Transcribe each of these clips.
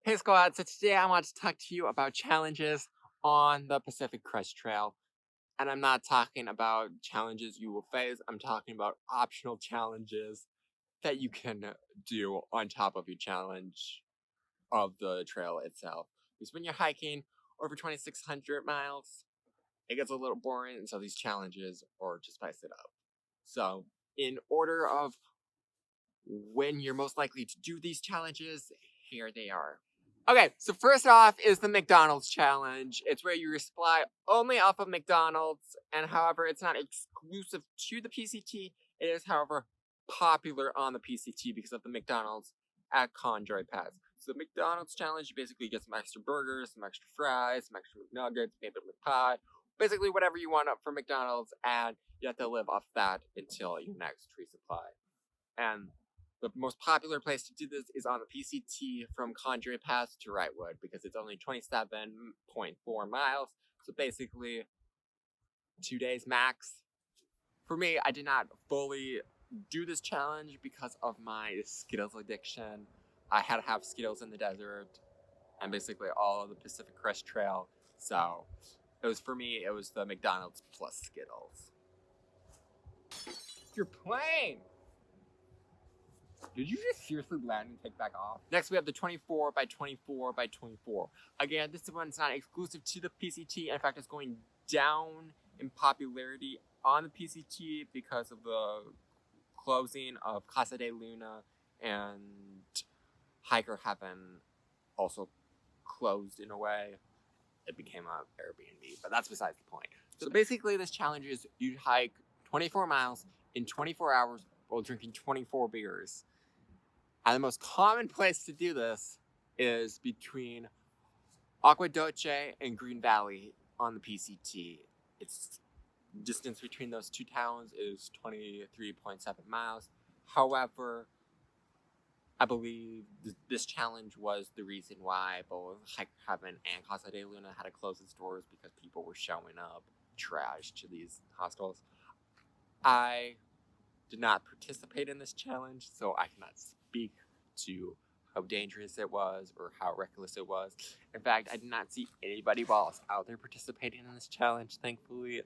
Hey squad, so today I want to talk to you about challenges on the Pacific Crest Trail. And I'm not talking about challenges you will face, I'm talking about optional challenges that you can do on top of your challenge of the trail itself. Because when you're hiking over 2,600 miles, it gets a little boring, and so these challenges are to spice it up. So, in order of when you're most likely to do these challenges, here they are. Okay, so first off is the McDonald's challenge. It's where you resupply only off of McDonald's, and however, it's not exclusive to the PCT. It is, however, popular on the PCT because of the McDonald's at Conjoy Pass. So the McDonald's challenge, you basically get some extra burgers, some extra fries, some extra nuggets, maybe a pie, basically whatever you want up for McDonald's, and you have to live off that until your next resupply. And the most popular place to do this is on the PCT from Conjuring Pass to Wrightwood because it's only 27.4 miles. So basically, 2 days max. For me, I did not fully do this challenge because of my Skittles addiction. I had to have Skittles in the desert and basically all of the Pacific Crest Trail. So it was, for me, it was the McDonald's plus Skittles. You're playing! Did you just seriously land and take back off? Next, we have the 24 by 24 by 24. Again, this one's not exclusive to the PCT. In fact, it's going down in popularity on the PCT because of the closing of Casa de Luna, and Hiker Heaven also closed in a way. It became an Airbnb, but that's besides the point. So basically, this challenge is you hike 24 miles in 24 hours while drinking 24 beers. And the most common place to do this is between Agua Dulce and Green Valley on the PCT. Its distance between those two towns is 23.7 miles. However, I believe this challenge was the reason why both Hiker Heaven and Casa de Luna had to close its doors because people were showing up trash to these hostels. I did not participate in this challenge, so I cannot speak to how dangerous it was or how reckless it was. In fact, I did not see anybody while I was out there participating in this challenge, thankfully.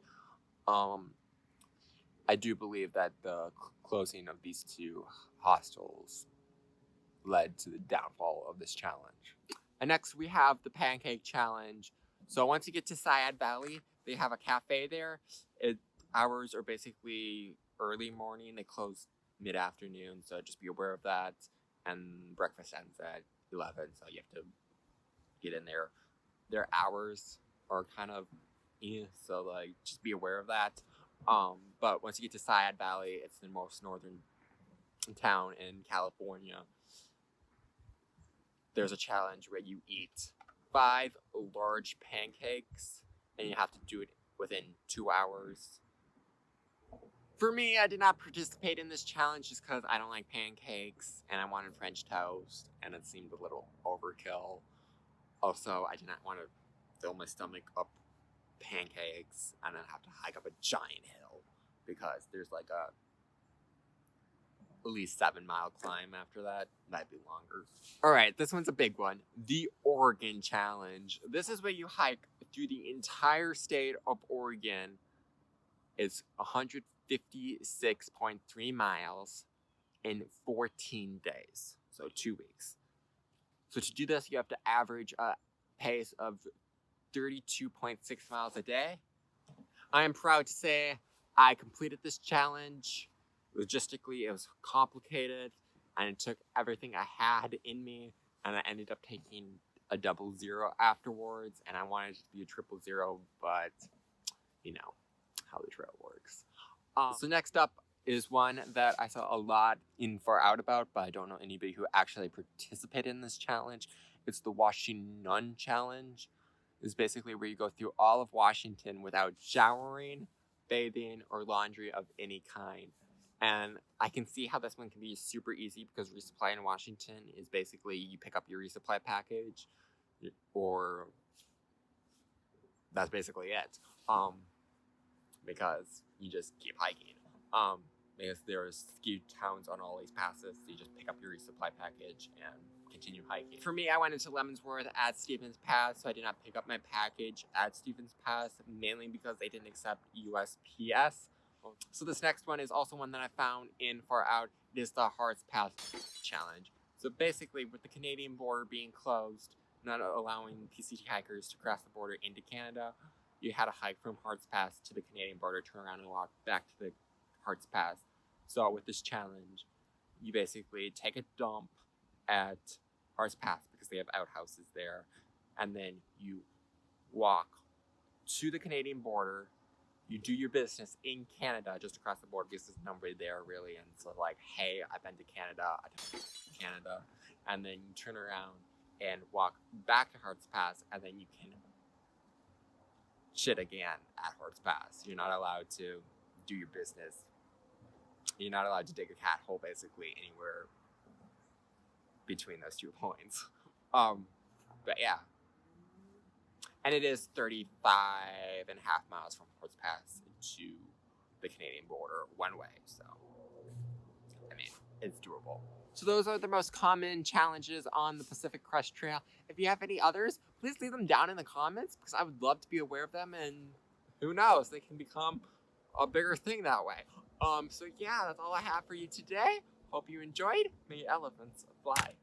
I do believe that the closing of these two hostels led to the downfall of this challenge. And next we have the Pancake Challenge. So once you get to Syad Valley, they have a cafe there. Hours are basically early morning. They close mid-afternoon, so just be aware of that. And breakfast ends at 11, so you have to get in there. Their hours are kind of, so like just be aware of that. But once you get to Syad Valley, it's the most northern town in California. There's a challenge where you eat 5 large pancakes, and you have to do it within 2 hours. For me, I did not participate in this challenge just because I don't like pancakes, and I wanted French toast, and it seemed a little overkill. Also, I did not want to fill my stomach up pancakes and then have to hike up a giant hill because there's like a at least 7-mile climb after that. Might be longer. Alright, this one's a big one. The Oregon Challenge. This is where you hike through the entire state of Oregon. It's 156.3 miles in 14 days. So 2 weeks. So to do this, you have to average a pace of 32.6 miles a day. I am proud to say I completed this challenge. Logistically, it was complicated, and it took everything I had in me, and I ended up taking a 00 afterwards, and I wanted it to be a 000, but you know how the trail works. So next up is one that I saw a lot in Far Out about, but I don't know anybody who actually participated in this challenge. It's the Washing None Challenge. It's basically where you go through all of Washington without showering, bathing, or laundry of any kind. And I can see how this one can be super easy because resupply in Washington is basically you pick up your resupply package, or that's basically it. Because you just keep hiking. Because there's ski towns on all these passes, so you just pick up your resupply package and continue hiking. For me, I went into Lemonsworth at Stevens Pass, so I did not pick up my package at Stevens Pass, mainly because they didn't accept USPS. So this next one is also one that I found in Far Out. It is the Hearts Pass Challenge. So basically, with the Canadian border being closed, not allowing PCT hikers to cross the border into Canada, you had to hike from Hearts Pass to the Canadian border, turn around and walk back to the Hearts Pass. So with this challenge, you basically take a dump at Hearts Pass because they have outhouses there, and then you walk to the Canadian border. You do your business in Canada, just across the border, because there's nobody there really, and so like, hey, I've been to Canada, and then you turn around and walk back to Hearts Pass, and then you can shit again at Hearts Pass. You're not allowed to do your business. You're not allowed to dig a cat hole, basically, anywhere between those 2 points. But yeah. And it is 35.5 miles from Hearts Pass to the Canadian border one way. So, I mean, it's doable. So those are the most common challenges on the Pacific Crest Trail. If you have any others, please leave them down in the comments because I would love to be aware of them, and who knows, they can become a bigger thing that way. So yeah, that's all I have for you today. Hope you enjoyed. May elephants fly.